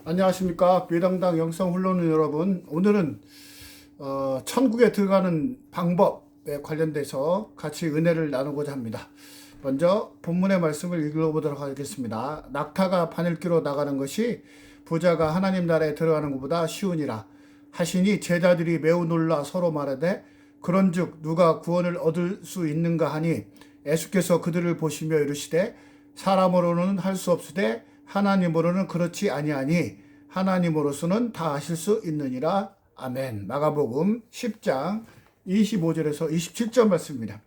안녕하십니까. 배당당 영상 훈련을 여러분. 오늘은 천국에 들어가는 방법에 관련돼서 같이 은혜를 나누고자 합니다. 먼저 본문의 말씀을 읽어보도록 하겠습니다. 낙타가 바늘기로 나가는 것이 부자가 하나님 나라에 들어가는 것보다 쉬우니라 하시니 제자들이 매우 놀라 서로 말하되 그런즉 누가 구원을 얻을 수 있는가 하니 예수께서 그들을 보시며 이르시되 사람으로는 할 수 없으되 하나님으로는 그렇지 아니하니 하나님으로서는 다 하실 수 있느니라. 아멘. 마가복음 10장 25절에서 27절 말씀입니다.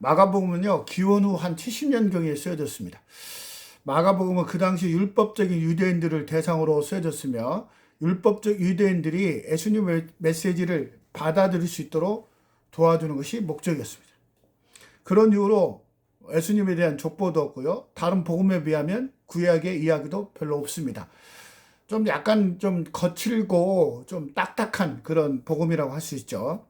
마가복음은요, 기원 후 한 70년경에 쓰여졌습니다. 마가복음은 그 당시 율법적인 유대인들을 대상으로 쓰여졌으며 율법적 유대인들이 예수님의 메시지를 받아들일 수 있도록 도와주는 것이 목적이었습니다. 그런 이유로 예수님에 대한 족보도 없고요. 다른 복음에 비하면 구약의 이야기도 별로 없습니다. 좀 약간 좀 거칠고 좀 딱딱한 그런 복음이라고 할 수 있죠.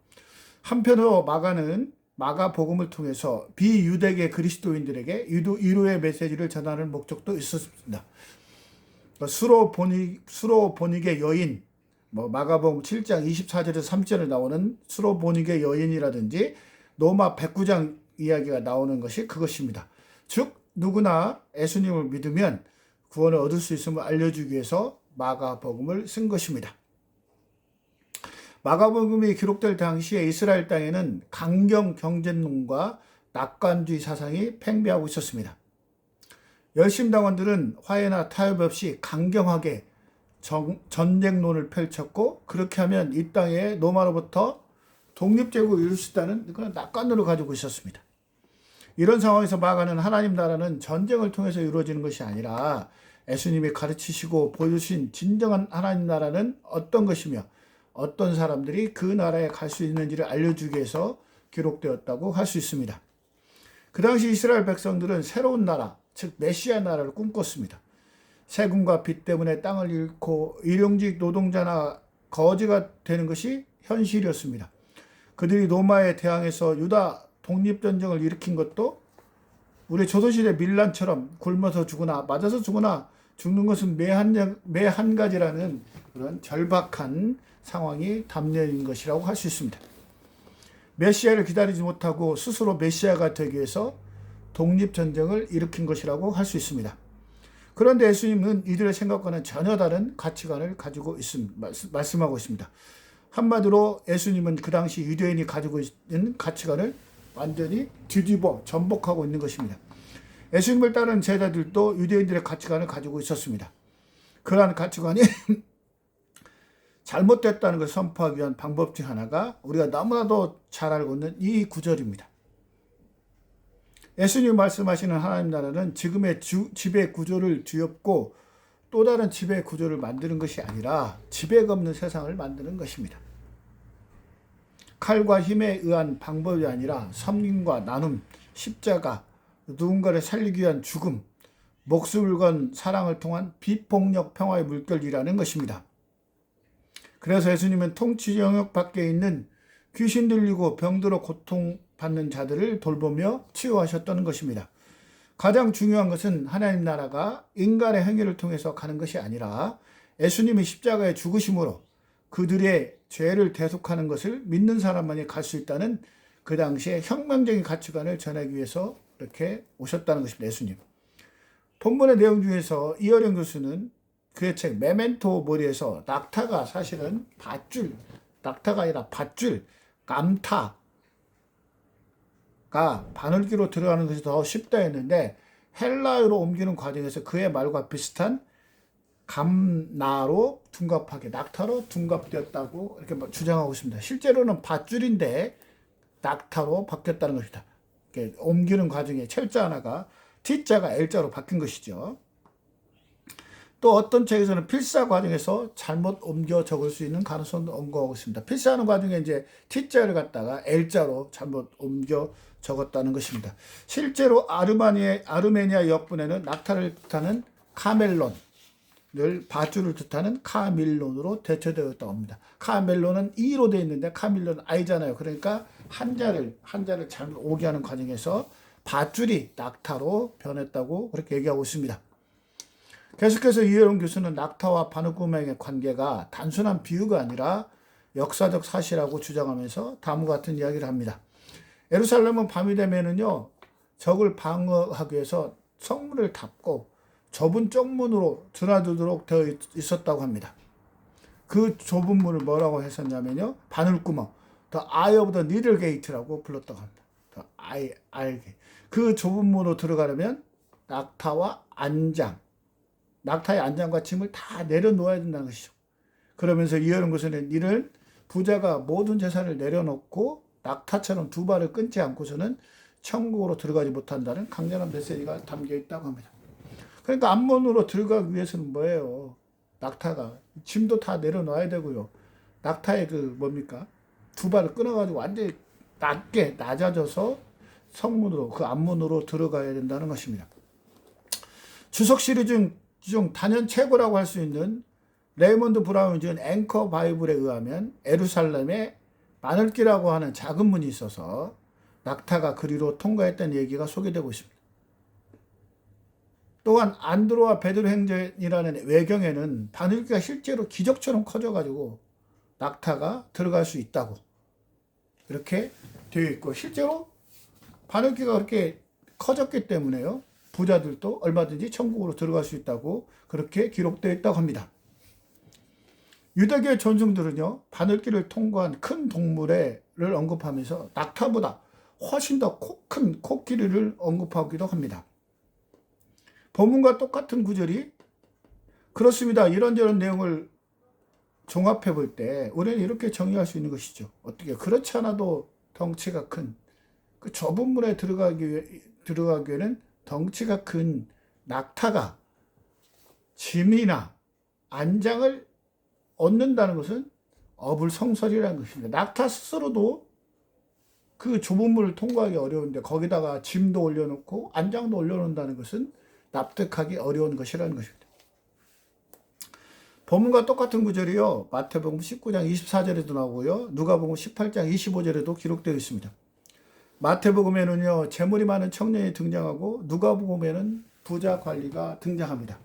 한편으로 마가는 마가 복음을 통해서 비유대계 그리스도인들에게 위로의 메시지를 전하는 목적도 있었습니다. 수로 보닉의 여인, 마가복음 7장 24절에서 3절에 나오는 수로 보닉의 여인이라든지 로마 백구장 이야기가 나오는 것이 그것입니다. 즉 누구나 예수님을 믿으면 구원을 얻을 수 있음을 알려주기 위해서 마가복음을 쓴 것입니다. 마가복음이 기록될 당시에 이스라엘 땅에는 강경 경쟁론과 낙관주의 사상이 팽배하고 있었습니다. 열심당원들은 화해나 타협 없이 강경하게 전쟁론을 펼쳤고 그렇게 하면 이 땅에 로마로부터 독립제국을 이룰 수 있다는 그런 낙관론을 가지고 있었습니다. 이런 상황에서 마가는 하나님 나라는 전쟁을 통해서 이루어지는 것이 아니라 예수님이 가르치시고 보여주신 진정한 하나님 나라는 어떤 것이며 어떤 사람들이 그 나라에 갈 수 있는지를 알려주기 위해서 기록되었다고 할 수 있습니다. 그 당시 이스라엘 백성들은 새로운 나라, 즉 메시아 나라를 꿈꿨습니다. 세금과 빚 때문에 땅을 잃고 일용직 노동자나 거지가 되는 것이 현실이었습니다. 그들이 로마에 대항해서 유다 독립전쟁을 일으킨 것도 우리 조선시대 밀란처럼 굶어서 죽으나 맞아서 죽으나 죽는 것은 매 한 가지라는 그런 절박한 상황이 담겨있는 것이라고 할 수 있습니다. 메시아를 기다리지 못하고 스스로 메시아가 되기 위해서 독립전쟁을 일으킨 것이라고 할 수 있습니다. 그런데 예수님은 이들의 생각과는 전혀 다른 가치관을 가지고 말씀하고 있습니다. 한마디로 예수님은 그 당시 유대인이 가지고 있는 가치관을 완전히 뒤집어 전복하고 있는 것입니다. 예수님을 따르는 제자들도 유대인들의 가치관을 가지고 있었습니다. 그러한 가치관이 잘못됐다는 것을 선포하기 위한 방법 중 하나가 우리가 너무나도 잘 알고 있는 이 구절입니다. 예수님이 말씀하시는 하나님 나라는 지금의 지배 구조를 뒤엎고 또 다른 지배 구조를 만드는 것이 아니라 지배가 없는 세상을 만드는 것입니다. 칼과 힘에 의한 방법이 아니라 섬김과 나눔, 십자가, 누군가를 살리기 위한 죽음, 목숨을 건 사랑을 통한 비폭력 평화의 물결이라는 것입니다. 그래서 예수님은 통치 영역 밖에 있는 귀신 들리고 병들어 고통받는 자들을 돌보며 치유하셨다는 것입니다. 가장 중요한 것은 하나님 나라가 인간의 행위를 통해서 가는 것이 아니라 예수님의 십자가의 죽으심으로 그들의 죄를 대속하는 것을 믿는 사람만이 갈 수 있다는 그 당시에 혁명적인 가치관을 전하기 위해서 이렇게 오셨다는 것입니다. 예수님. 본문의 내용 중에서 이어령 교수는 그의 책 메멘토 모리에서 낙타가 사실은 밧줄, 낙타가 아니라 밧줄, 감타가 바늘기로 들어가는 것이 더 쉽다 했는데 헬라어로 옮기는 과정에서 그의 말과 비슷한 감나로 둔갑하게 낙타로 둔갑되었다고 이렇게 주장하고 있습니다. 실제로는 밧줄인데 낙타로 바뀌었다는 것이다. 옮기는 과정에 철자 하나가 T자가 L자로 바뀐 것이죠. 또 어떤 책에서는 필사 과정에서 잘못 옮겨 적을 수 있는 가능성도 언급하고 있습니다. 필사하는 과정에 이제 T자를 갖다가 L자로 잘못 옮겨 적었다는 것입니다. 실제로 아르메니아 역분에는 낙타를 뜻하는 카멜론을 밧줄을 뜻하는 카밀론으로 대체되었다고 합니다. 카멜론은 E로 되어 있는데 카밀론은 I잖아요. 그러니까 한자를 잘못 오게 하는 과정에서 밧줄이 낙타로 변했다고 그렇게 얘기하고 있습니다. 계속해서 이혜론 교수는 낙타와 바늘구멍의 관계가 단순한 비유가 아니라 역사적 사실이라고 주장하면서 다음과 같은 이야기를 합니다. 예루살렘은 밤이 되면은요, 적을 방어하기 위해서 성문을 닫고 좁은 쪽문으로 드나들도록 되어 있었다고 합니다. 그 좁은 문을 뭐라고 했었냐면요, 바늘구멍, The Eye of the Needle Gate라고 불렀다고 합니다. The Eye. 그 좁은 문으로 들어가려면 낙타와 안장, 낙타의 안장과 짐을 다 내려놓아야 된다는 것이죠. 그러면서 이해하는 것은 이를 부자가 모든 재산을 내려놓고 낙타처럼 두 발을 끊지 않고서는 천국으로 들어가지 못한다는 강렬한 메시지가 담겨 있다고 합니다. 그러니까 앞문으로 들어가기 위해서는 뭐예요? 낙타가 짐도 다 내려놔야 되고요. 낙타의 그 뭡니까? 두 발을 끊어가지고 완전히 낮아져서 성문으로 그 앞문으로 들어가야 된다는 것입니다. 주석 시리즈 중 단연 최고라고 할 수 있는 레이먼드 브라운이 지은 앵커 바이블에 의하면 에루살렘에 바늘길이라고 하는 작은 문이 있어서 낙타가 그리로 통과했다는 얘기가 소개되고 있습니다. 또한 안드로와 베드로 행전이라는 외경에는 바늘길가 실제로 기적처럼 커져가지고 낙타가 들어갈 수 있다고 이렇게 되어 있고, 실제로 바늘길가 그렇게 커졌기 때문에요, 부자들도 얼마든지 천국으로 들어갈 수 있다고 그렇게 기록되어 있다고 합니다. 유대교의 전승들은요, 바늘길을 통과한 큰 동물을 언급하면서 낙타보다 훨씬 더 큰 코끼리를 언급하기도 합니다. 본문과 똑같은 구절이 그렇습니다. 이런저런 내용을 종합해 볼 때 우리는 이렇게 정의할 수 있는 것이죠. 어떻게 그렇지 않아도 덩치가 큰 그 좁은 문에 들어가기에는 덩치가 큰 낙타가 짐이나 안장을 얻는다는 것은 어불성설이라는 것입니다. 낙타 스스로도 그 좁은 문을 통과하기 어려운데 거기다가 짐도 올려놓고 안장도 올려놓는다는 것은 납득하기 어려운 것이라는 것입니다. 본문과 똑같은 구절이요, 마태복음 19장 24절에도 나오고요, 누가복음 18장 25절에도 기록되어 있습니다. 마태복음에는요, 재물이 많은 청년이 등장하고 누가복음에는 부자 관리가 등장합니다.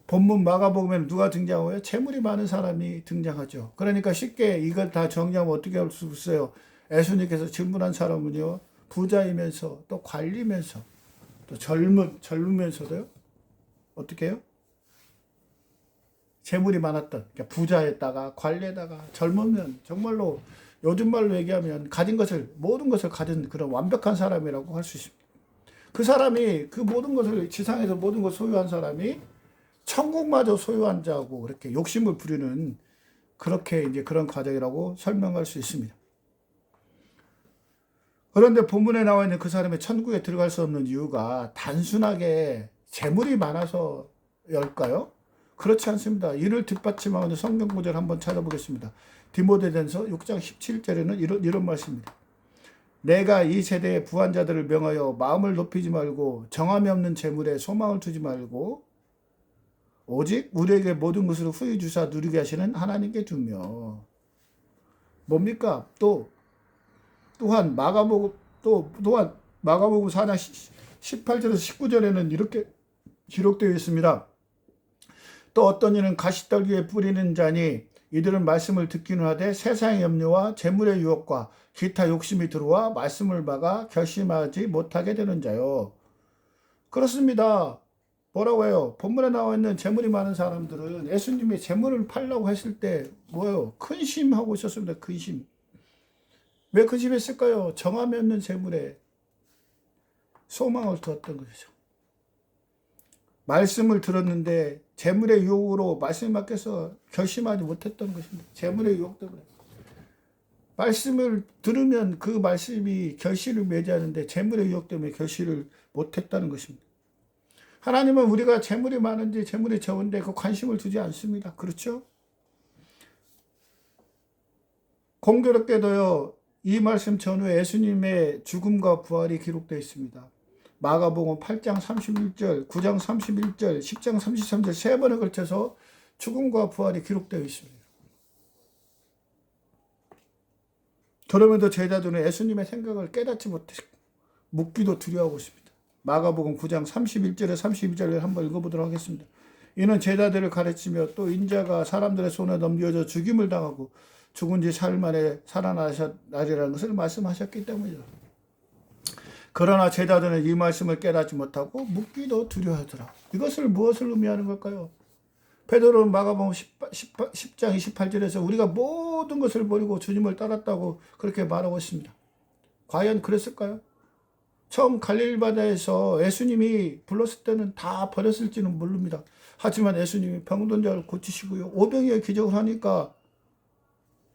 본문 마가복음에는 누가 등장하고요? 재물이 많은 사람이 등장하죠. 그러니까 쉽게 이걸 다 정리하면 어떻게 할 수 있어요? 예수님께서 질문한 사람은요, 부자이면서 또 관리면서 또 젊으면서도요, 어떻게 해요? 재물이 많았던, 그러니까 부자에다가 관리에다가 젊으면 정말로 요즘 말로 얘기하면 모든 것을 가진 그런 완벽한 사람이라고 할 수 있습니다. 그 사람이 그 모든 것을, 지상에서 모든 것을 소유한 사람이 천국마저 소유한 자고 그렇게 욕심을 부리는, 그렇게 이제 그런 과정이라고 설명할 수 있습니다. 그런데 본문에 나와 있는 그 사람이 천국에 들어갈 수 없는 이유가 단순하게 재물이 많아서일까요? 그렇지 않습니다. 이를 뒷받침하는 성경 구절 한번 찾아보겠습니다. 디모데전서 6장 17절에는 이런 말씀입니다. 내가 이 세대의 부한자들을 명하여 마음을 높이지 말고 정함이 없는 재물에 소망을 두지 말고 오직 우리에게 모든 것을 후히 주사 누리게 하시는 하나님께 두며. 뭡니까? 또한 마가복음 4장 18절에서 19절에는 이렇게 기록되어 있습니다. 또 어떤 이는 가시떨기에 뿌리는 자니 이들은 말씀을 듣기는 하되 세상의 염려와 재물의 유혹과 기타 욕심이 들어와 말씀을 막아 결심하지 못하게 되는 자요. 그렇습니다. 뭐라고 해요? 본문에 나와 있는 재물이 많은 사람들은 예수님이 재물을 팔려고 했을 때 뭐예요? 근심하고 있었습니다. 근심. 왜 근심했을까요? 정함이 없는 재물에 소망을 두었던 것이죠. 말씀을 들었는데 재물의 유혹으로 말씀이 막혀서 결심하지 못했던 것입니다. 재물의 유혹 때문에. 말씀을 들으면 그 말씀이 결실을 맺지 않는데 재물의 유혹 때문에 결실을 못했다는 것입니다. 하나님은 우리가 재물이 많은지 재물이 적은데 그 관심을 두지 않습니다. 그렇죠? 공교롭게도요, 이 말씀 전후에 예수님의 죽음과 부활이 기록되어 있습니다. 마가복음 8장 31절, 9장 31절, 10장 33절 세 번에 걸쳐서 죽음과 부활이 기록되어 있습니다. 그럼에도 제자들은 예수님의 생각을 깨닫지 못했고 묻기도 두려워하고 있습니다. 마가복음 9장 31절에 32절을 한번 읽어보도록 하겠습니다. 이는 제자들을 가르치며 또 인자가 사람들의 손에 넘겨져 죽임을 당하고 죽은 지 사흘 만에 살아나리라는 것을 말씀하셨기 때문이죠. 그러나 제자들은 이 말씀을 깨닫지 못하고 묻기도 두려워하더라. 이것을 무엇을 의미하는 걸까요? 베드로는 마가복음 10장 28절에서 우리가 모든 것을 버리고 주님을 따랐다고 그렇게 말하고 있습니다. 과연 그랬을까요? 처음 갈릴리 바다에서 예수님이 불렀을 때는 다 버렸을지는 모릅니다. 하지만 예수님이 병든 자를 고치시고요. 오병이어 기적을 하니까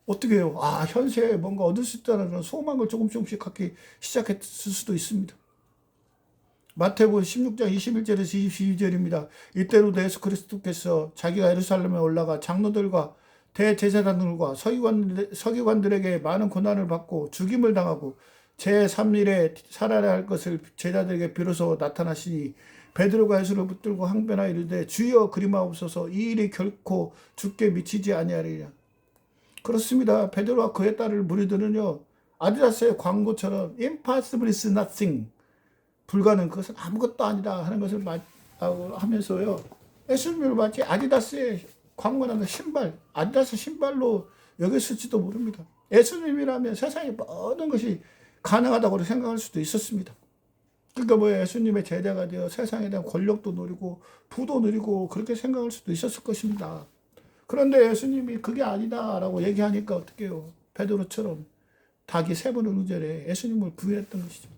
어떻게 해요? 현세에 뭔가 얻을 수 있다는 그런 소망을 조금씩 갖기 시작했을 수도 있습니다. 마태복음 16장 21절에서 22절입니다. 이때로도 예수 그리스도께서 자기가 예루살렘에 올라가 장로들과 대제사장들과 서기관들에게 많은 고난을 받고 죽임을 당하고 제3일에 살아야 할 것을 제자들에게 비로소 나타나시니 베드로가 예수를 붙들고 항변하여 이르되 주여 그리마옵소서 이 일이 결코 죽게 미치지 아니하리라. 그렇습니다. 베드로와 그에 따를 무리들은요, 아디다스의 광고처럼 impossible is nothing, 불가능, 그것은 아무것도 아니다 하는 것을 하면서요, 예수님을 마치 아디다스의 광고라는 신발, 아디다스 신발로 여겼을지도 모릅니다. 예수님이라면 세상의 모든 것이 가능하다고 생각할 수도 있었습니다. 그러니까 예수님의 제자가 되어 세상에 대한 권력도 누리고 부도 누리고 그렇게 생각할 수도 있었을 것입니다. 그런데 예수님이 그게 아니다라고 얘기하니까 어떻게 해요? 베드로처럼 닭이 3번을 의절해 예수님을 부인했던 것이죠.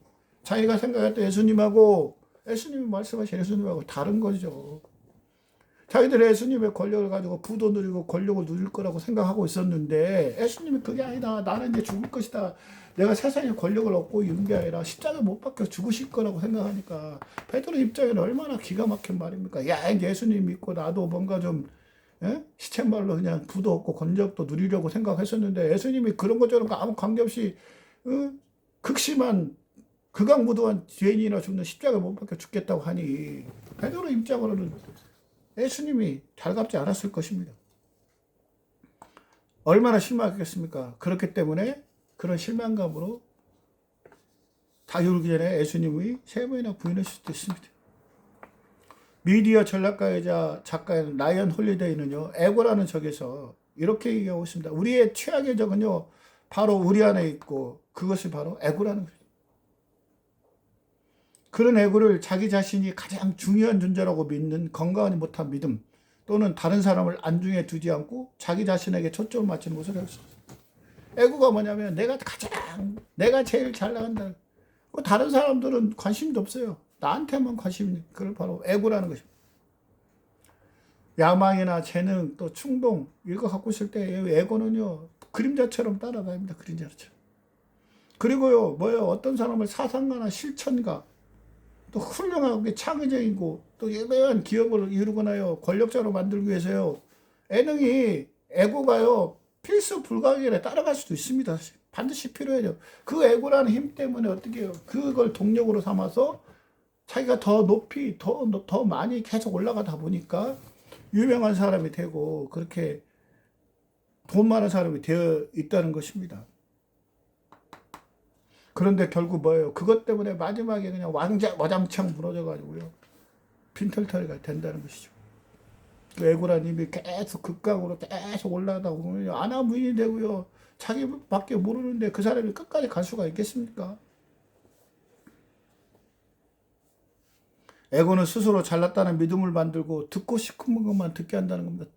자기가 생각했던 예수님하고 예수님이 말씀하신 예수님하고 다른 거죠. 자기들은 예수님의 권력을 가지고 부도 누리고 권력을 누릴 거라고 생각하고 있었는데 예수님이 그게 아니다. 나는 이제 죽을 것이다. 내가 세상에 권력을 얻고 있는 게 아니라 십자가에 못 박혀 죽으실 거라고 생각하니까 베드로 입장에는 얼마나 기가 막힌 말입니까? 야, 이제 예수님 믿고 나도 뭔가 좀 시쳇말로 그냥 부도 얻고 권력도 누리려고 생각했었는데 예수님이 그런 것처럼 아무 관계없이 극심한 극악무도한 죄인이나 죽는 십자가에 못 박혀 죽겠다고 하니 베드로 입장으로는 예수님이 달갑지 않았을 것입니다. 얼마나 실망했겠습니까? 그렇기 때문에 그런 실망감으로 다유르기 전에 예수님의 3번이나 부인할 수도 있습니다. 미디어 전략가이자 작가인 라이언 홀리데이는요, 에고라는 적에서 이렇게 얘기하고 있습니다. 우리의 최악의 적은요, 바로 우리 안에 있고 그것이 바로 에고라는 거죠. 그런 에고를 자기 자신이 가장 중요한 존재라고 믿는 건강하지 못한 믿음 또는 다른 사람을 안중에 두지 않고 자기 자신에게 초점을 맞추는 것을 할 수 있어요. 에고가 뭐냐면 내가 제일 잘 나간다. 다른 사람들은 관심도 없어요. 나한테만 관심이 그걸 바로 에고라는 것입니다. 야망이나 재능 또 충동 이거 갖고 있을 때 에고는요 그림자처럼 따라다닙니다. 그림자처럼. 그리고요 어떤 사람을 사상가나 실천가 또 훌륭하게 창의적이고 또 예배한 기업을 이루거나요 권력자로 만들기 위해서요 에고가요 필수 불가결에 따라갈 수도 있습니다. 반드시 필요해요. 그 에고라는 힘 때문에 어떻게 해요? 그걸 동력으로 삼아서 자기가 더 높이 더 많이 계속 올라가다 보니까 유명한 사람이 되고 그렇게 돈 많은 사람이 되어 있다는 것입니다. 그런데 결국 뭐예요? 그것 때문에 마지막에 그냥 와장창 무너져 가지고요 빈털터리가 된다는 것이죠. 그 에고라는 힘이 계속 극강으로 계속 올라가다 보면 아나무인이 되고요. 자기밖에 모르는데 그 사람이 끝까지 갈 수가 있겠습니까? 에고는 스스로 잘났다는 믿음을 만들고 듣고 싶은 것만 듣게 한다는 겁니다.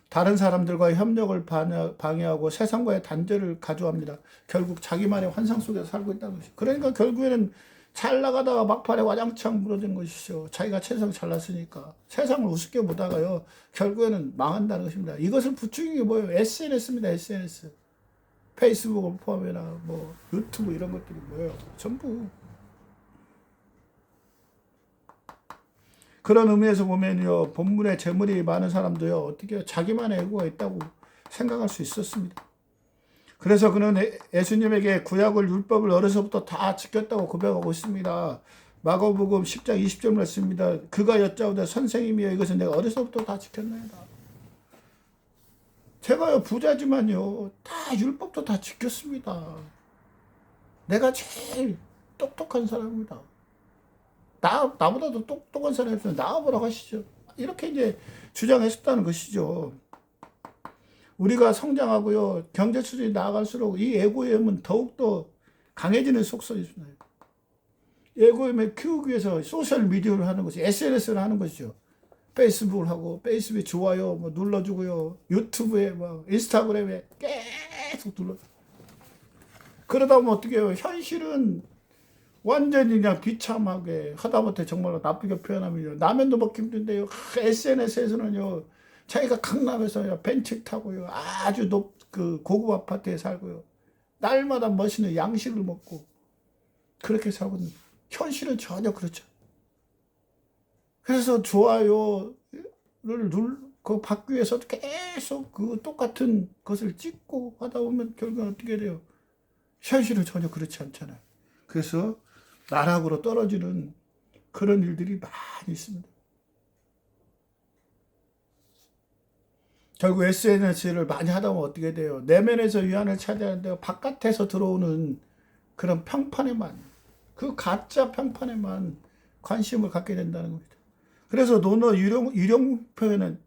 다른 사람들과의 협력을 방해하고 세상과의 단절을 가져옵니다. 결국 자기만의 환상 속에서 살고 있다는 것이죠. 그러니까 결국에는 잘 나가다가 막판에 와장창 무너진 것이죠. 자기가 세상 잘났으니까. 세상을 우습게 보다가요. 결국에는 망한다는 것입니다. 이것을 부추긴 게 뭐예요? SNS입니다. SNS. 페이스북을 포함해나 유튜브 이런 것들이 뭐예요? 전부. 그런 의미에서 보면요. 본문에 재물이 많은 사람도요. 어떻게 자기만의 에고가 있다고 생각할 수 있었습니다. 그래서 그는 예수님에게 구약을 율법을 어려서부터 다 지켰다고 고백하고 있습니다. 마가복음 10장 20절 말씀입니다. 그가 여짜오되 선생님이여 이것은 내가 어려서부터 다 지켰나이다. 제가요 부자지만요 다 율법도 다 지켰습니다. 내가 제일 똑똑한 사람입니다. 나보다도 똑똑한 사람이 있으면 나와보라고 하시죠. 이렇게 이제 주장했었다는 것이죠. 우리가 성장하고요, 경제 수준이 나아갈수록 이 에고임은 더욱더 강해지는 속성이 있습니다. 에고임을 키우기 위해서 소셜 미디어를 하는 것이, SNS를 하는 것이죠. 페이스북을 하고, 페이스북에 좋아요 뭐 눌러주고요, 유튜브에 뭐 인스타그램에 계속 눌러. 그러다 보면 어떻게 해요? 현실은 완전히 그냥 비참하게, 하다못해 정말로 나쁘게 표현하면요, 라면도 먹기 힘든데요, SNS에서는요 자기가 강남에서 벤츠 타고요, 아주 그 고급 아파트에 살고요, 날마다 멋있는 양식을 먹고 그렇게 살고 있는, 현실은 전혀 그렇죠. 그래서 좋아요를 그 받기 위해서 계속 그 똑같은 것을 찍고 하다 보면 결국은 어떻게 돼요? 현실은 전혀 그렇지 않잖아요. 그래서 나락으로 떨어지는 그런 일들이 많이 있습니다. 결국 SNS를 많이 하다 보면 어떻게 돼요? 내면에서 위안을 찾아야하는데 바깥에서 들어오는 그런 평판에만, 그 가짜 평판에만 관심을 갖게 된다는 겁니다. 그래서 논어 유령공표는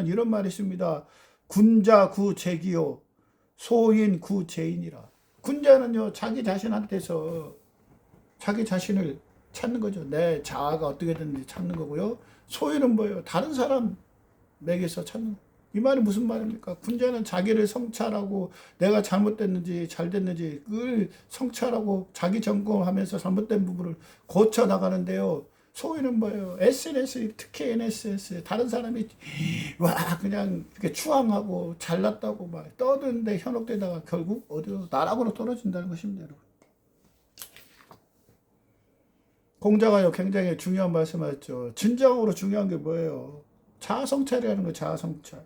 이런 말이 있습니다. 군자 구제기요, 소인 구제인이라. 군자는요, 자기 자신한테서 자기 자신을 찾는 거죠. 내 자아가 어떻게 됐는지 찾는 거고요. 소인은 뭐예요? 다른 사람에게서 찾는 거예요. 이 말이 무슨 말입니까? 군자는 자기를 성찰하고 내가 잘못됐는지 잘 됐는지 그걸 성찰하고 자기 점검하면서 잘못된 부분을 고쳐 나가는데요. 소위는 뭐예요? SNS, 특히 SNS, 다른 사람이 와 그냥 이렇게 추앙하고 잘났다고 막 떠드는데 현혹되다가 결국 어디로 나락으로 떨어진다는 것입니다, 여러분. 공자가요 굉장히 중요한 말씀하셨죠. 진정으로 중요한 게 뭐예요? 자아 성찰이라는 거, 자아 성찰.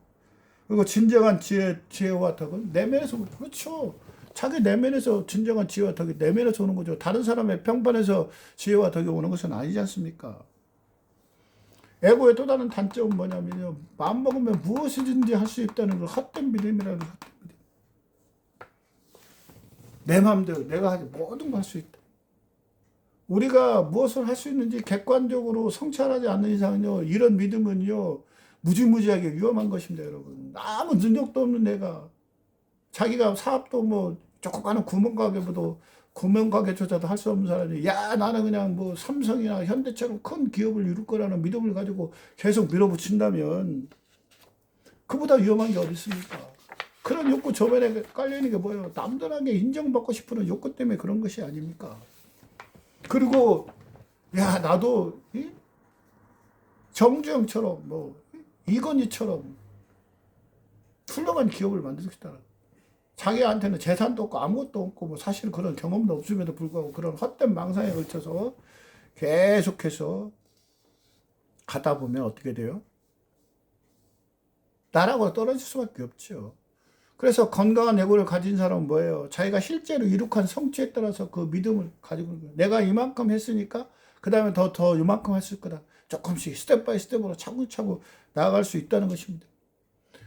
그리고 진정한 지혜와 덕은 내면에서, 그렇죠. 자기 내면에서 진정한 지혜와 덕이 내면에서 오는 거죠. 다른 사람의 평판에서 지혜와 덕이 오는 것은 아니지 않습니까? 에고의 또 다른 단점은 뭐냐면요, 마음먹으면 무엇이든지 할 수 있다는 걸 헛된 믿음이라는 헛된 믿음. 내 마음대로 내가 하지 모든 걸 할 수 있다. 우리가 무엇을 할 수 있는지 객관적으로 성찰하지 않는 이상은요, 이런 믿음은요 무지무지하게 위험한 것입니다, 여러분. 아무 능력도 없는 내가, 자기가 사업도 뭐 조그마한 구멍가게조차도 할 수 없는 사람이, 야 나는 그냥 뭐 삼성이나 현대처럼 큰 기업을 이룰 거라는 믿음을 가지고 계속 밀어붙인다면 그보다 위험한 게 어디 있습니까? 그런 욕구 저변에 깔려있는 게 뭐예요? 남들에게 인정받고 싶은 욕구 때문에 그런 것이 아닙니까? 그리고 야 나도 정주영처럼 뭐 이건희처럼 훌륭한 기업을 만들 수 있다. 자기한테는 재산도 없고 아무것도 없고 뭐 사실 그런 경험도 없음에도 불구하고 그런 헛된 망상에 걸쳐서 계속해서 가다 보면 어떻게 돼요? 나락으로 떨어질 수밖에 없죠. 그래서 건강한 에고를 가진 사람은 뭐예요? 자기가 실제로 이룩한 성취에 따라서 그 믿음을 가지고 있는 거예요. 내가 이만큼 했으니까 그 다음에 더 이만큼 했을 거다. 조금씩 스텝 바이 스텝으로 차근차근 나아갈 수 있다는 것입니다.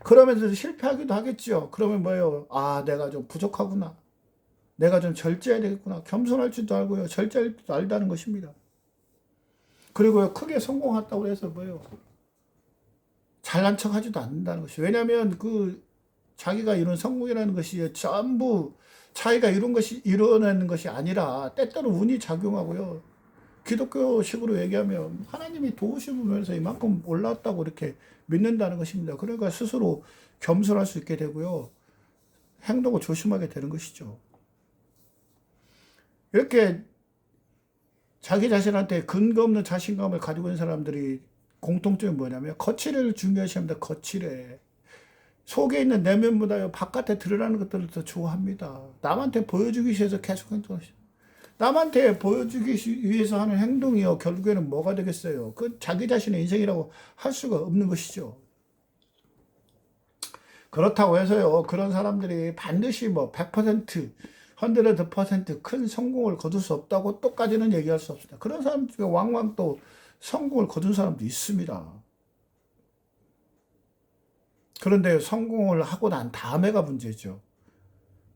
그러면서 실패하기도 하겠죠. 그러면 뭐예요? 아, 내가 좀 부족하구나. 내가 좀 절제해야 되겠구나. 겸손할 줄도 알고요. 절제할 줄도 알다는 것입니다. 그리고 크게 성공했다고 해서 뭐예요? 잘난 척 하지도 않는다는 것이. 왜냐하면 그 자기가 이룬 성공이라는 것이 전부 자기가 이뤄내는 것이 아니라 때때로 운이 작용하고요. 기독교식으로 얘기하면 하나님이 도우심으로 이만큼 올라왔다고 이렇게 믿는다는 것입니다. 그러니까 스스로 겸손할 수 있게 되고요. 행동을 조심하게 되는 것이죠. 이렇게 자기 자신한테 근거 없는 자신감을 가지고 있는 사람들이 공통점이 뭐냐면 거칠애를 중요시합니다. 거칠애. 속에 있는 내면보다 바깥에 드러나는 것들을 더 좋아합니다. 남한테 보여주기 위해서 계속 행동하시죠. 남한테 보여주기 위해서 하는 행동이요, 결국에는 뭐가 되겠어요? 그 자기 자신의 인생이라고 할 수가 없는 것이죠. 그렇다고 해서요, 그런 사람들이 반드시 뭐 100%, 100%큰 성공을 거둘 수 없다고 또까지는 얘기할 수 없습니다. 그런 사람들 중에 왕왕 또 성공을 거둔 사람도 있습니다. 그런데 성공을 하고 난 다음에가 문제죠.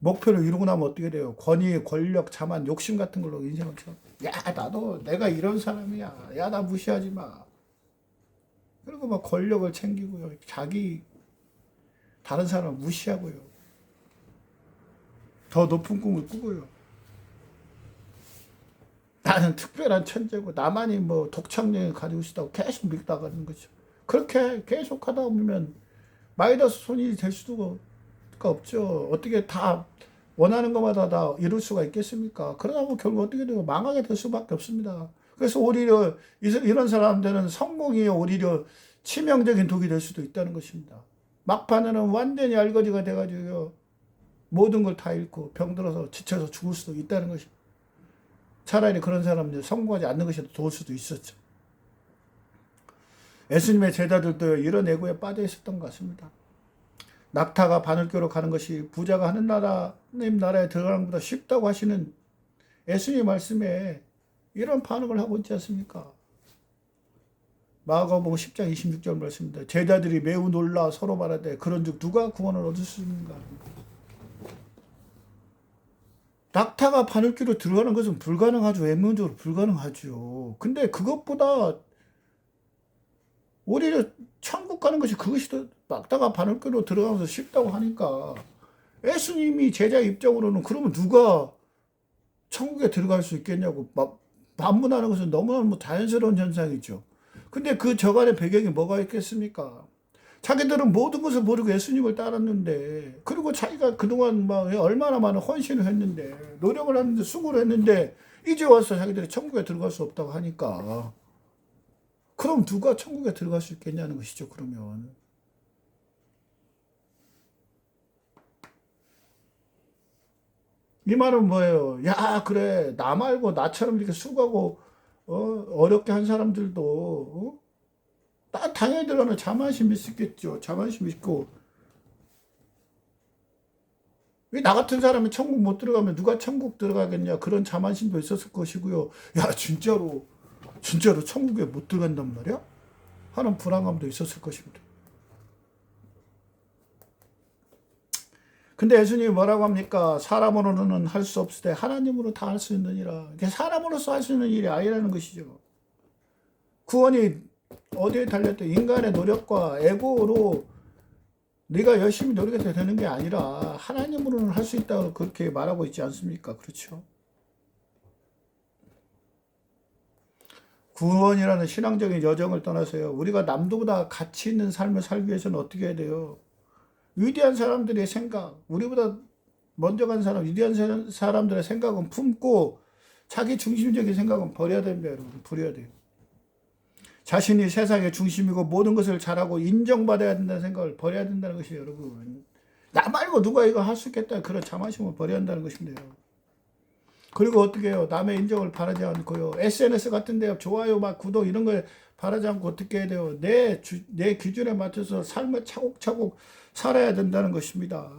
목표를 이루고 나면 어떻게 돼요? 권위, 권력, 자만, 욕심 같은 걸로 인생을 쳐. 야, 나도 내가 이런 사람이야. 야, 나 무시하지 마. 그리고 막 권력을 챙기고요. 자기 다른 사람을 무시하고요. 더 높은 꿈을 꾸고요. 나는 특별한 천재고 나만이 뭐 독창력을 가지고 있다고 계속 믿고 나가는 거죠. 그렇게 계속 하다 보면 마이너스 손이 될 수가 없죠. 어떻게 다 원하는 것마다 다 이룰 수가 있겠습니까? 그러다 보면 결국 어떻게 되고 망하게 될 수밖에 없습니다. 그래서 오히려 이런 사람들은 성공이 오히려 치명적인 독이 될 수도 있다는 것입니다. 막판에는 완전히 알거지가 돼가지고 모든 걸 다 잃고 병들어서 지쳐서 죽을 수도 있다는 것입니다. 차라리 그런 사람들 성공하지 않는 것이 더 좋을 수도 있었죠. 예수님의 제자들도 이런 애고에 빠져 있었던 것 같습니다. 낙타가 바늘교로 가는 것이 부자가 하나님 나라에 들어가는 것보다 쉽다고 하시는 예수님 말씀에 이런 반응을 하고 있지 않습니까? 마가복음 10장 26절 말씀입니다. 제자들이 매우 놀라 서로 말하되 그런즉 누가 구원을 얻을 수 있는가? 낙타가 바늘귀로 들어가는 것은 불가능하죠. 외면적으로 불가능하죠. 근데 그것보다 오히려 천국 가는 것이 그것이 더 낙타가 바늘귀로 들어가면서 쉽다고 하니까 예수님이 제자 입장으로는 그러면 누가 천국에 들어갈 수 있겠냐고 막 반문하는 것은 너무나 자연스러운 현상이죠. 근데 그 저간의 배경이 뭐가 있겠습니까? 자기들은 모든 것을 모르고 예수님을 따랐는데, 그리고 자기가 그동안 막 얼마나 많은 헌신을 했는데, 노력을 했는데, 수고를 했는데, 이제 와서 자기들이 천국에 들어갈 수 없다고 하니까, 그럼 누가 천국에 들어갈 수 있겠냐는 것이죠, 그러면. 이 말은 뭐예요? 야, 그래. 나 말고 나처럼 이렇게 수고하고, 어렵게 한 사람들도, 당연히 들어가면 자만심 있겠죠. 자만심 있고. 왜 나 같은 사람이 천국 못 들어가면 누가 천국 들어가겠냐. 그런 자만심도 있었을 것이고요. 야, 진짜로 천국에 못 들어간단 말이야? 하는 불안감도 있었을 것입니다. 근데 예수님이 뭐라고 합니까? 사람으로는 할 수 없을 때 하나님으로 다 할 수 있느니라. 이게 사람으로서 할 수 있는 일이 아니라는 것이죠. 구원이 어디에 달렸대? 인간의 노력과 에고로 네가 열심히 노력해서 되는 게 아니라 하나님으로는 할 수 있다고 그렇게 말하고 있지 않습니까? 그렇죠? 구원이라는 신앙적인 여정을 떠나서요. 우리가 남들보다 가치 있는 삶을 살기 위해서는 어떻게 해야 돼요? 위대한 사람들의 생각, 우리보다 먼저 간 사람, 위대한 사람들의 생각은 품고 자기 중심적인 생각은 버려야 됩니다, 여러분. 버려야 돼요. 자신이 세상의 중심이고 모든 것을 잘하고 인정받아야 된다는 생각을 버려야 된다는 것이에요, 여러분. 나 말고 누가 이거 할 수 있겠다. 그런 자만심을 버려야 한다는 것인데요. 그리고 어떻게 해요? 남의 인정을 바라지 않고요. SNS 같은 데 좋아요, 막 구독 이런 걸 바라지 않고 어떻게 해야 돼요? 내 기준에 맞춰서 삶을 차곡차곡 살아야 된다는 것입니다.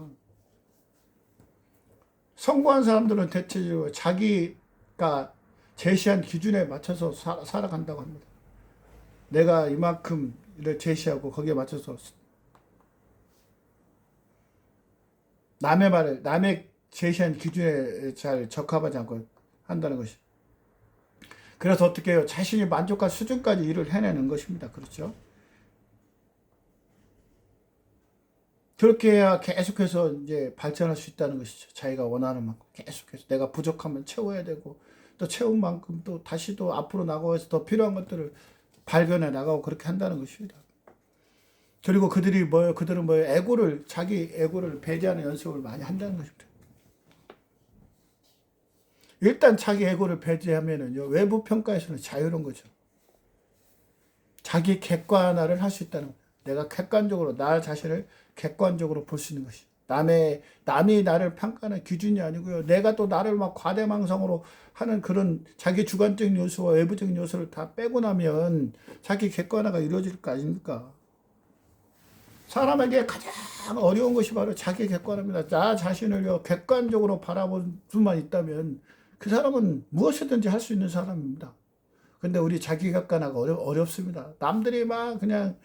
성공한 사람들은 대체적으로 자기가 제시한 기준에 맞춰서 살아간다고 합니다. 내가 이만큼을 제시하고 거기에 맞춰서 남의 제시한 기준에 잘 적합하지 않고 한다는 것이. 그래서 어떻게 해요? 자신이 만족할 수준까지 일을 해내는 것입니다. 그렇죠? 그렇게 해야 계속해서 이제 발전할 수 있다는 것이죠. 자기가 원하는 만큼 계속해서 내가 부족하면 채워야 되고 또 채운 만큼 또 다시 또 앞으로 나가서 더 필요한 것들을 발견해 나가고 그렇게 한다는 것입니다. 그리고 그들은 뭐예요? 자기 에고를 배제하는 연습을 많이 한다는 것입니다. 일단 자기 에고를 배제하면은요, 외부 평가에서는 자유로운 거죠. 자기 객관화를 할 수 있다는 거예요. 내가 객관적으로, 나 자신을 객관적으로 볼 수 있는 것이. 남이 나를 평가하는 기준이 아니고요. 내가 또 나를 막 과대망상으로 하는 그런 자기 주관적인 요소와 외부적인 요소를 다 빼고 나면 자기 객관화가 이루어질 거 아닙니까? 사람에게 가장 어려운 것이 바로 자기 객관화입니다. 나 자신을요, 객관적으로 바라볼 수만 있다면 그 사람은 무엇이든지 할 수 있는 사람입니다. 근데 우리 자기 객관화가 어렵습니다. 남들이 그냥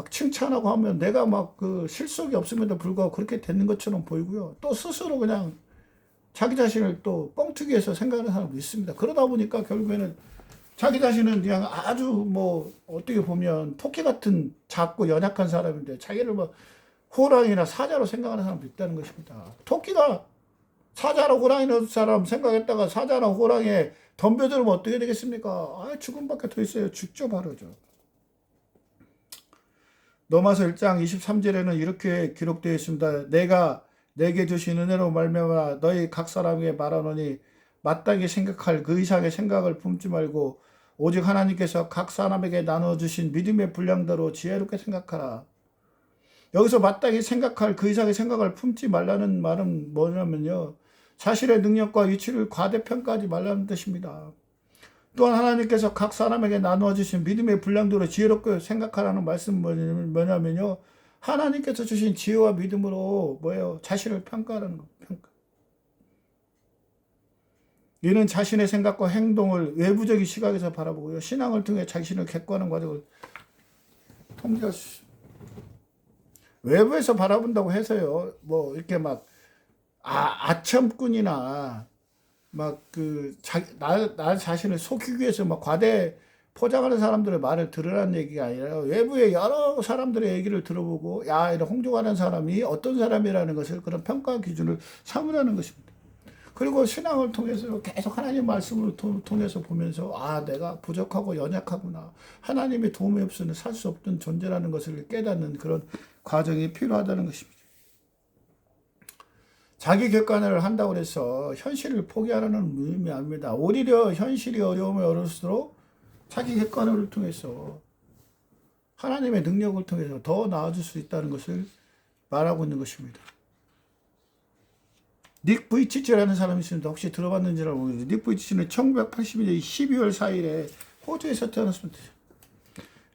칭찬하고 하면 내가 그 실속이 없음에도 불구하고 그렇게 되는 것처럼 보이고요. 또 스스로 그냥 자기 자신을 또 뻥튀기해서 생각하는 사람도 있습니다. 그러다 보니까 결국에는 자기 자신은 그냥 아주 뭐 어떻게 보면 토끼 같은 작고 연약한 사람인데 자기를 뭐 호랑이나 사자로 생각하는 사람도 있다는 것입니다. 토끼가 사자나 호랑이라는 사람 생각했다가 사자나 호랑이에 덤벼들면 어떻게 되겠습니까? 아, 죽음밖에 더 있어요. 죽죠, 바로죠. 로마서 1장 23절에는 이렇게 기록되어 있습니다. 내가 내게 주신 은혜로 말미암아 너희 각 사람에게 말하노니 마땅히 생각할 그 이상의 생각을 품지 말고 오직 하나님께서 각 사람에게 나눠주신 믿음의 분량대로 지혜롭게 생각하라. 여기서 마땅히 생각할 그 이상의 생각을 품지 말라는 말은 뭐냐면요, 자신의 능력과 위치를 과대평가하지 말라는 뜻입니다. 또한 하나님께서 각 사람에게 나누어주신 믿음의 분량대로 지혜롭게 생각하라는 말씀은 뭐냐면요, 하나님께서 주신 지혜와 믿음으로 뭐예요? 자신을 평가하라는 거. 평가. 이는 자신의 생각과 행동을 외부적인 시각에서 바라보고요, 신앙을 통해 자신을 객관하는 과정을 통제할 수 있습니다. 외부에서 바라본다고 해서요, 뭐 이렇게 막 아첨꾼이나 막 나 자신을 속이기 위해서 막 과대 포장하는 사람들의 말을 들으라는 얘기가 아니라 외부의 여러 사람들의 얘기를 들어보고, 야, 이런 홍종하는 사람이 어떤 사람이라는 것을 그런 평가 기준을 삼으라는 것입니다. 그리고 신앙을 통해서 계속 하나님 말씀을 통해서 보면서, 아, 내가 부족하고 연약하구나, 하나님의 도움이 없으면 살 수 없던 존재라는 것을 깨닫는 그런 과정이 필요하다는 것입니다. 자기 객관을 한다고 해서 현실을 포기하라는 의미 아닙니다. 오히려 현실이 어려우면 어려울수록 자기 객관을 통해서 하나님의 능력을 통해서 더 나아질 수 있다는 것을 말하고 있는 것입니다. 닉 부이치치라는 사람이 있습니다. 혹시 들어봤는지를 모르겠는데, 닉 부이치치는 1982년 12월 4일에 호주에서 태어났습니다.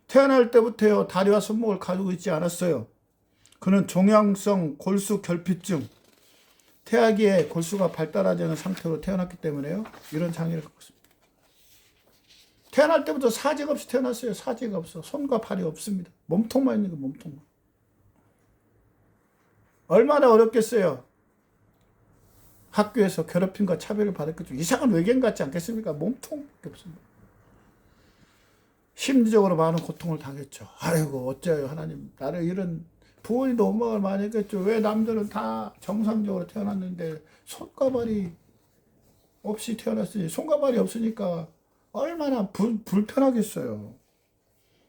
태어날 때부터 다리와 손목을 가지고 있지 않았어요. 그는 종양성 골수 결핍증, 태아기에 골수가 발달하지 않은 상태로 태어났기 때문에요, 이런 장애를 갖고 있습니다. 태어날 때부터 사지가 없이 태어났어요. 사지가 없어. 손과 발이 없습니다. 몸통만 있는 거, 몸통만. 얼마나 어렵겠어요. 학교에서 괴롭힘과 차별을 받았겠죠. 이상한 외계인 같지 않겠습니까? 몸통밖에 없습니다. 심리적으로 많은 고통을 당했죠. 아이고, 어째요, 하나님. 나를 이런 부모님도 원망을 많이 했겠죠. 왜 남들은 다 정상적으로 태어났는데 손과 발이 없이 태어났으니, 손과 발이 없으니까 얼마나 불편하겠어요.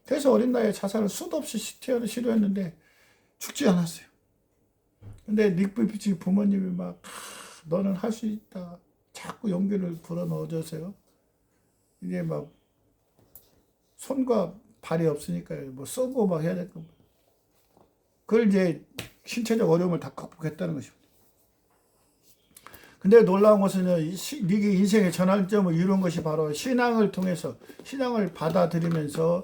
그래서 어린 나이에 자살을 수도 없이 시도했는데 죽지 않았어요. 근데 닉부이치 부모님이 막, 너는 할 수 있다, 자꾸 용기를 불어넣어줘서요, 이게 막 손과 발이 없으니까요, 뭐 쏘고 막 해야 될 겁니다. 그걸 이제 신체적 어려움을 다 극복했다는 것입니다. 근데 놀라운 것은요, 닉이 인생의 전환점을 이룬 것이 바로 신앙을 통해서, 신앙을 받아들이면서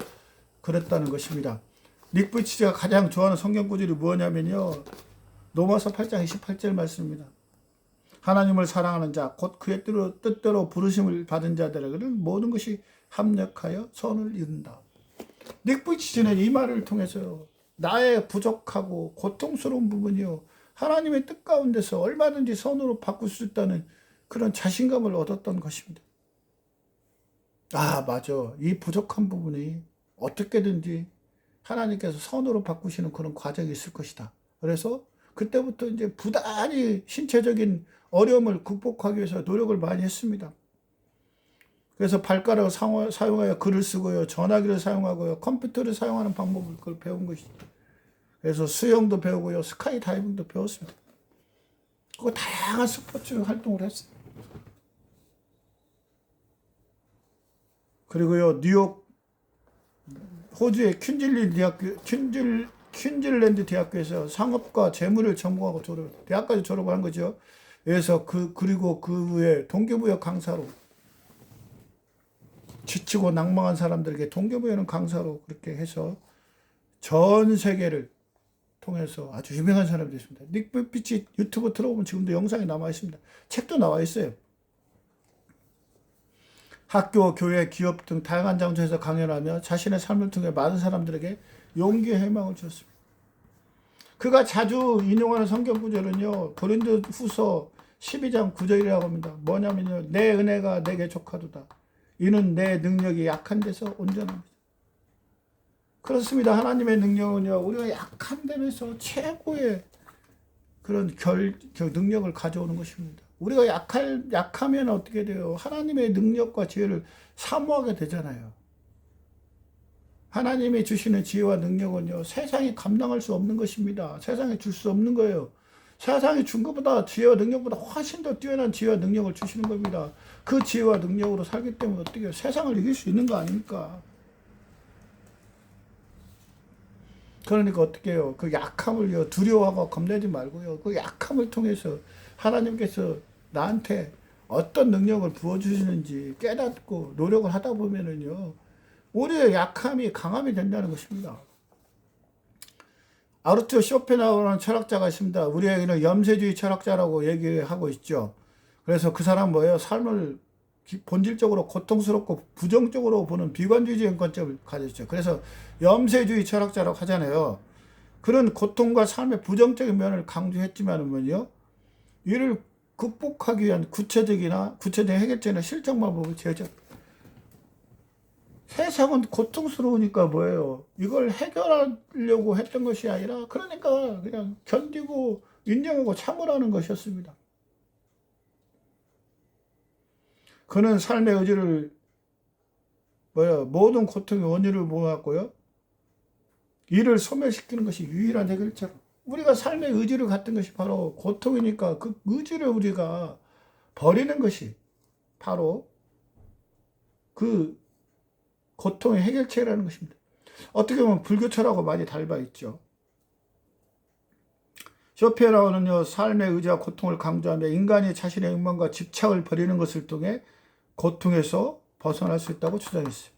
그랬다는 것입니다. 닉 부이치치가 가장 좋아하는 성경 구절이 뭐냐면요, 로마서 8장 28절 말씀입니다. 하나님을 사랑하는 자, 곧 그의 뜻대로 부르심을 받은 자들에게는 모든 것이 합력하여 선을 이룬다. 닉 부이치치는 이 말을 통해서 나의 부족하고 고통스러운 부분이요, 하나님의 뜻 가운데서 얼마든지 선으로 바꿀 수 있다는 그런 자신감을 얻었던 것입니다. 아, 맞아. 이 부족한 부분이 어떻게든지 하나님께서 선으로 바꾸시는 그런 과정이 있을 것이다. 그래서 그때부터 이제 부단히 신체적인 어려움을 극복하기 위해서 노력을 많이 했습니다. 그래서 발가락을 사용하여 글을 쓰고요, 전화기를 사용하고요, 컴퓨터를 사용하는 방법을 그걸 배운 것이죠. 그래서 수영도 배우고요, 스카이 다이빙도 배웠습니다. 그거 다양한 스포츠 활동을 했어요. 그리고요, 뉴욕, 호주의 퀸즐랜드 대학교에서 상업과 재무를 전공하고 대학까지 졸업을 한 거죠. 그래서 그리고 그 후에 동계부여 강사로, 지치고 낭망한 사람들에게 동계부여는 강사로 그렇게 해서 전 세계를 통해서 아주 유명한 사람이 됐습니다. 닉 부이치치 유튜브 들어보면 지금도 영상이 남아 있습니다. 책도 나와 있어요. 학교, 교회, 기업 등 다양한 장소에서 강연하며 자신의 삶을 통해 많은 사람들에게 용기와 희망을 주었습니다. 그가 자주 인용하는 성경 구절은요, 고린도후서 12장 9절이라고 합니다. 뭐냐면요, 내 은혜가 내게 족하도다. 이는 내 능력이 약한 데서 온전합니다. 그렇습니다. 하나님의 능력은요, 우리가 약한 데면서 최고의 그런 능력을 가져오는 것입니다. 우리가 약하면 어떻게 돼요? 하나님의 능력과 지혜를 사모하게 되잖아요. 하나님이 주시는 지혜와 능력은요, 세상이 감당할 수 없는 것입니다. 세상에 줄 수 없는 거예요. 세상이 준 것보다 지혜와 능력보다 훨씬 더 뛰어난 지혜와 능력을 주시는 겁니다. 그 지혜와 능력으로 살기 때문에 어떻게 해요? 세상을 이길 수 있는 거 아닙니까? 그러니까 어떻게 해요? 그 약함을요, 두려워하고 겁내지 말고요. 그 약함을 통해서 하나님께서 나한테 어떤 능력을 부어주시는지 깨닫고 노력을 하다 보면은요, 우리의 약함이 강함이 된다는 것입니다. 아르투 쇼펜하우라는 철학자가 있습니다. 우리에게는 염세주의 철학자라고 얘기하고 있죠. 그래서 그 사람 뭐예요? 삶을 본질적으로 고통스럽고 부정적으로 보는 비관주의적인 관점을 가졌죠. 그래서 염세주의 철학자라고 하잖아요. 그런 고통과 삶의 부정적인 면을 강조했지만은요, 이를 극복하기 위한 구체적인 해결책이나 실천 방법을 제시했죠. 세상은 고통스러우니까 뭐예요? 이걸 해결하려고 했던 것이 아니라, 그러니까 그냥 견디고 인정하고 참으라는 것이었습니다. 그는 삶의 의지를 모든 고통의 원인을 모았고요, 이를 소멸시키는 것이 유일한 해결책. 우리가 삶의 의지를 갖던 것이 바로 고통이니까 그 의지를 우리가 버리는 것이 바로 그 고통의 해결책이라는 것입니다. 어떻게 보면 불교철하고 많이 닮아 있죠. 쇼펜하우어는요, 삶의 의지와 고통을 강조하며 인간이 자신의 욕망과 집착을 버리는 것을 통해 고통에서 벗어날 수 있다고 주장했어요.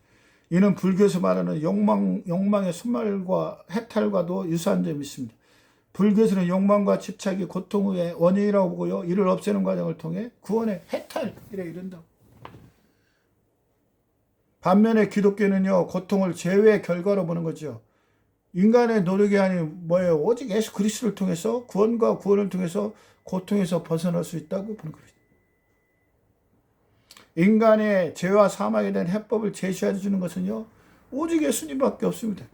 이는 불교에서 말하는 욕망의 소멸과 해탈과도 유사한 점이 있습니다. 불교에서는 욕망과 집착이 고통의 원인이라고 보고요, 이를 없애는 과정을 통해 구원의 해탈에 이른다고. 반면에 기독교는요, 고통을 죄의 결과로 보는 거죠. 인간의 노력이 아닌 뭐예요? 오직 예수 그리스도를 통해서 구원을 통해서 고통에서 벗어날 수 있다고 보는 겁니다. 인간의 죄와 사망에 대한 해법을 제시해 주는 것은요, 오직 예수님밖에 없습니다.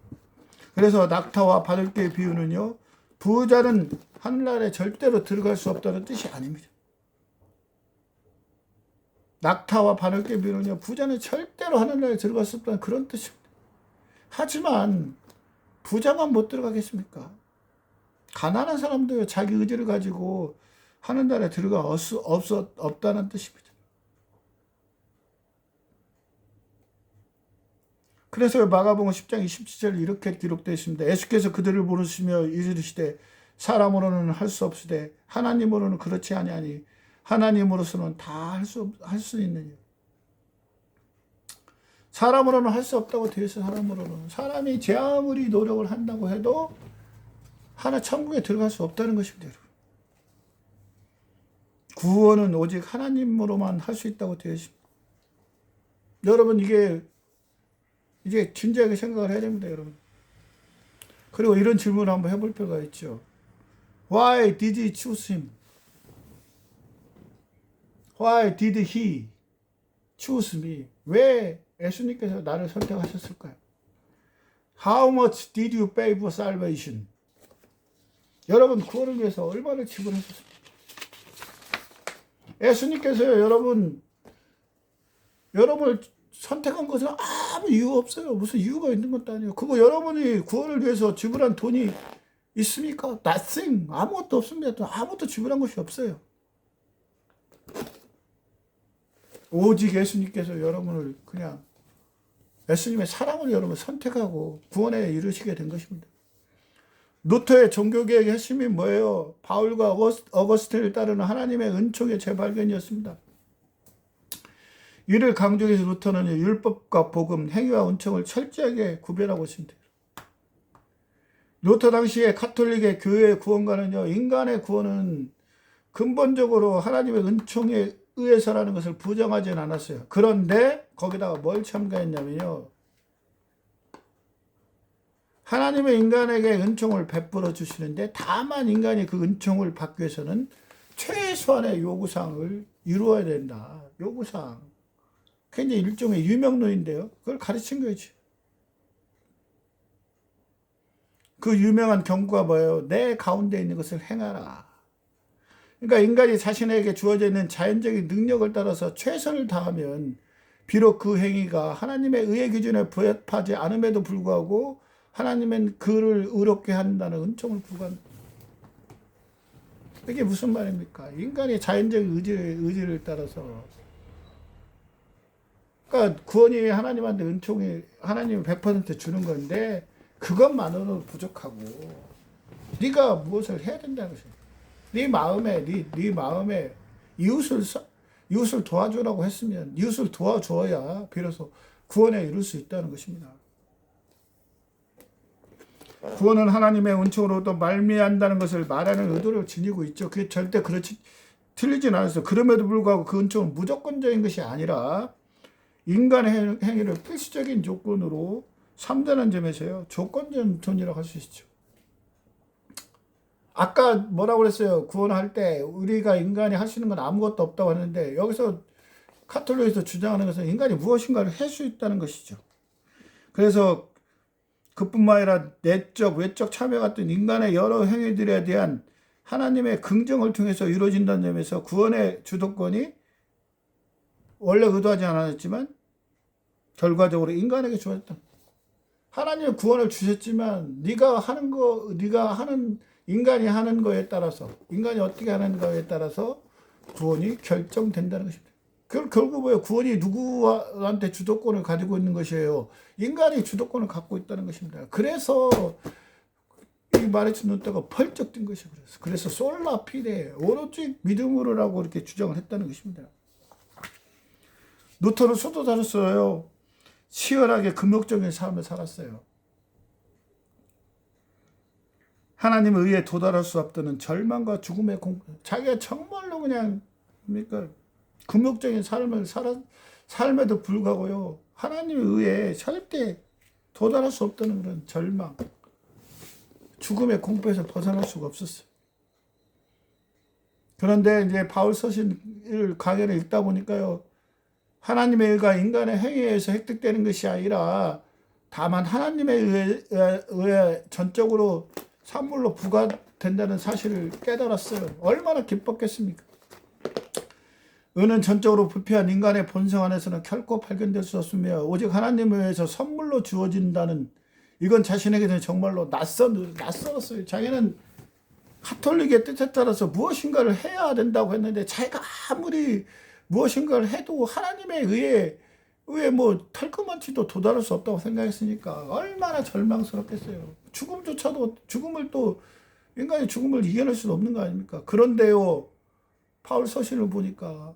그래서 낙타와 바늘개의 비유는요, 부자는 하늘나라에 절대로 들어갈 수 없다는 뜻이 아닙니다. 낙타와 바늘개 비유는요, 부자는 절대로 하늘나라에 들어갈 수 없다는 그런 뜻입니다. 하지만 부자만 못 들어가겠습니까? 가난한 사람도 자기 의지를 가지고 하늘나라에 들어갈 수 없다는 뜻입니다. 그래서 마가복음 10장 27절 이렇게 기록되어 있습니다. 예수께서 그들을 부르시며 이르시되 사람으로는 할 수 없으되 하나님으로는 그렇지 아니하니 하나님으로서는 다 할 수 있느냐. 사람으로는 할 수 없다고 되어 있어요. 사람이 제 아무리 노력을 한다고 해도 천국에 들어갈 수 없다는 것입니다. 여러분. 구원은 오직 하나님으로만 할 수 있다고 되어 있습니다. 여러분, 이제 진지하게 생각을 해야 됩니다, 여러분. 그리고 이런 질문을 한번 해볼 필요가 있죠. Why did he choose him? Why did he choose me? 왜 예수님께서 나를 선택하셨을까요? How much did you pay for salvation? 여러분, 구원을 위해서 얼마나 지불하셨습니까? 예수님께서요, 여러분을 선택한 것은 아무 이유 없어요. 무슨 이유가 있는 것도 아니에요. 그거 여러분이 구원을 위해서 지불한 돈이 있습니까? Nothing. 아무것도 없습니다. 아무것도 지불한 것이 없어요. 오직 예수님께서 여러분을 그냥 예수님의 사랑을 여러분 선택하고 구원에 이르시게 된 것입니다. 루터의 종교개혁의 핵심이 뭐예요? 바울과 어거스틴을 따르는 하나님의 은총의 재발견이었습니다. 이를 강조해서 루터는 율법과 복음, 행위와 은총을 철저하게 구별하고 있습니다. 루터 당시에 가톨릭의 교회의 구원과는요, 인간의 구원은 근본적으로 하나님의 은총에 의해서라는 것을 부정하지는 않았어요. 그런데 거기다가 뭘 첨가했냐면요, 하나님의 인간에게 은총을 베풀어 주시는데 다만 인간이 그 은총을 받기 위해서는 최소한의 요구사항을 이루어야 된다. 요구사항. 그게 이제 일종의 유명론인데요. 그걸 가르친 거지. 그 유명한 경구가 뭐예요? 내 가운데 있는 것을 행하라. 그러니까 인간이 자신에게 주어져 있는 자연적인 능력을 따라서 최선을 다하면 비록 그 행위가 하나님의 의의 기준에 부합하지 않음에도 불구하고 하나님은 그를 의롭게 한다는 은총을 부과한다. 이게 무슨 말입니까? 인간이 자연적인 의지를 따라서. 그러니까 구원이 하나님한테 은총이 하나님이 100% 주는 건데 그것만으로는 부족하고 네가 무엇을 해야 된다는 것이야. 네 마음에 이웃을 도와주라고 했으면 이웃을 도와줘야 비로소 구원에 이룰 수 있다는 것입니다. 구원은 하나님의 은총으로부터 말미암다는 것을 말하는 의도를 지니고 있죠. 그게 절대 틀리진 않았어요. 그럼에도 불구하고 그 은총은 무조건적인 것이 아니라 인간의 행위를 필수적인 조건으로 삼다는 점에서요. 조건적 은총이라고 할 수 있죠. 아까 뭐라고 그랬어요? 구원할 때 우리가 인간이 할 수 있는 건 아무것도 없다고 하는데 여기서 카톨릭에서 주장하는 것은 인간이 무엇인가를 할 수 있다는 것이죠. 그래서 그뿐만 아니라 내적, 외적 참여 같은 인간의 여러 행위들에 대한 하나님의 긍정을 통해서 이루어진다는 점에서 구원의 주도권이 원래 의도하지 않았지만 결과적으로 인간에게 주어졌다. 하나님의 구원을 주셨지만 네가 하는 인간이 하는 거에 따라서 인간이 어떻게 하는 거에 따라서 구원이 결정된다는 것입니다. 결국 뭐예요? 구원이 누구한테 주도권을 가지고 있는 것이에요? 인간이 주도권을 갖고 있다는 것입니다. 그래서 이 마르틴 루터가 펄쩍 뛴 것이에요. 그래서 솔라 피데 오로지 믿음으로라고 이렇게 주장을 했다는 것입니다. 루터는 수도 다뤘어요. 치열하게 금욕적인 삶을 살았어요. 하나님의 의에 도달할 수 없다는 절망과 죽음의 자기가 정말로 그냥 그러니까 금욕적인 삶을 삶에도 불구하고요. 하나님의 의에 절대 도달할 수 없다는 그런 절망, 죽음의 공포에서 벗어날 수가 없었어요. 그런데 이제 바울 서신 강연을 읽다 보니까요. 하나님의 의가 인간의 행위에 의해서 획득되는 것이 아니라 다만 하나님의 의에 전적으로 산물로 부과된다는 사실을 깨달았어요. 얼마나 기뻤겠습니까? 의는 전적으로 부패한 인간의 본성 안에서는 결코 발견될 수 없으며 오직 하나님에 의해서 선물로 주어진다는 이건 자신에게는 정말로 낯설었어요. 자기는 가톨릭의 뜻에 따라서 무엇인가를 해야 된다고 했는데 자기가 아무리 무엇인가를 해도 하나님의 의에 뭐 털끝만치도 도달할 수 없다고 생각했으니까 얼마나 절망스럽겠어요. 인간이 죽음을 이겨낼 수는 없는 거 아닙니까? 그런데요, 바울 서신을 보니까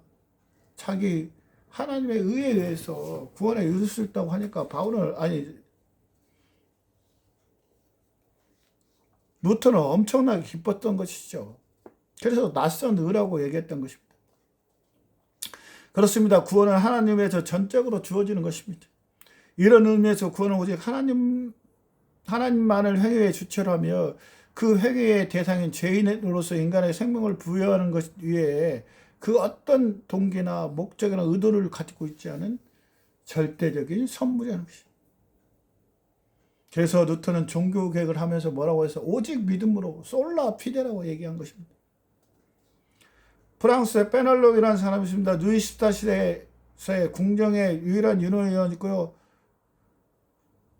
자기 하나님의 의에 의해서 구원에 이룰 수 있다고 하니까 루터는 엄청나게 기뻤던 것이죠. 그래서 낯선 의라고 얘기했던 것입니다. 그렇습니다. 구원은 하나님에서 전적으로 주어지는 것입니다. 이런 의미에서 구원은 오직 하나님만을 행위의 주체로 하며 그 회개의 대상인 죄인으로서 인간의 생명을 부여하는 것 위에 그 어떤 동기나 목적이나 의도를 가지고 있지 않은 절대적인 선물이라는 것입니다. 그래서 루터는 종교 개혁을 하면서 뭐라고 해서 오직 믿음으로 솔라 피데라고 얘기한 것입니다. 프랑스의 페널록이라는 사람이 있습니다. 누이스타 시대의 궁정의 유일한 윤호위원이고요.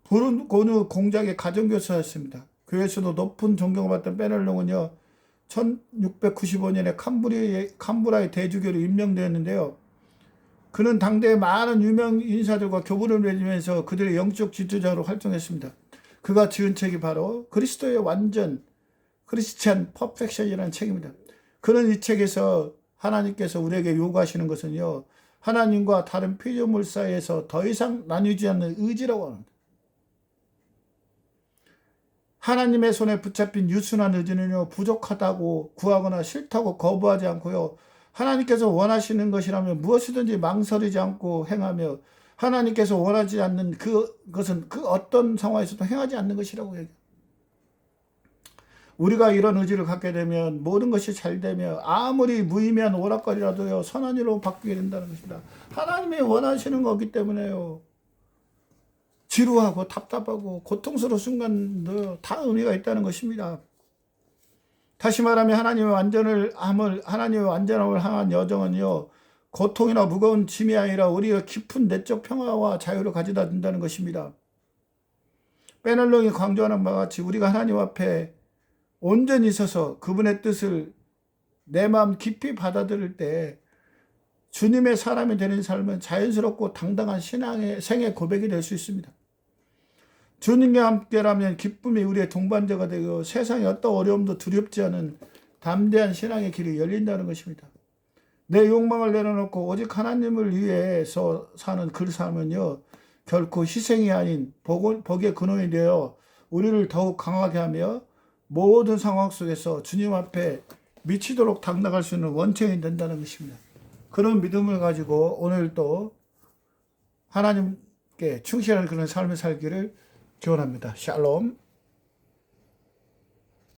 부르고누 공작의 가정교사였습니다. 교회에서도 높은 존경을 받던 페널록은요. 1695년에 캄브라의 대주교로 임명되었는데요. 그는 당대의 많은 유명 인사들과 교분을 맺으면서 그들의 영적 지도자로 활동했습니다. 그가 지은 책이 바로 그리스도의 완전 크리스찬 퍼펙션이라는 책입니다. 그는 이 책에서 하나님께서 우리에게 요구하시는 것은요. 하나님과 다른 피조물 사이에서 더 이상 나뉘지 않는 의지라고 합니다. 하나님의 손에 붙잡힌 유순한 의지는요. 부족하다고 구하거나 싫다고 거부하지 않고요. 하나님께서 원하시는 것이라면 무엇이든지 망설이지 않고 행하며 하나님께서 원하지 않는 그것은 그 어떤 상황에서도 행하지 않는 것이라고 얘기해요. 우리가 이런 의지를 갖게 되면 모든 것이 잘 되며 아무리 무의미한 오락거리라도요 선한 일로 바뀌게 된다는 것입니다. 하나님이 원하시는 거기 때문에요. 지루하고 답답하고 고통스러운 순간도 다 의미가 있다는 것입니다. 다시 말하면 하나님의 완전함을 향한 여정은요 고통이나 무거운 짐이 아니라 우리의 깊은 내적 평화와 자유를 가져다 준다는 것입니다. 베넬롱이 강조하는 바와 같이 우리가 하나님 앞에 온전히 있어서 그분의 뜻을 내 마음 깊이 받아들일 때 주님의 사람이 되는 삶은 자연스럽고 당당한 신앙의 생애 고백이 될 수 있습니다. 주님과 함께라면 기쁨이 우리의 동반자가 되고 세상의 어떤 어려움도 두렵지 않은 담대한 신앙의 길이 열린다는 것입니다. 내 욕망을 내려놓고 오직 하나님을 위해서 사는 그 삶은요 결코 희생이 아닌 복의 근원이 되어 우리를 더욱 강하게 하며 모든 상황 속에서 주님 앞에 미치도록 당당할 수 있는 원천이 된다는 것입니다. 그런 믿음을 가지고 오늘도 하나님께 충실한 그런 삶을 살기를 기원합니다. 샬롬.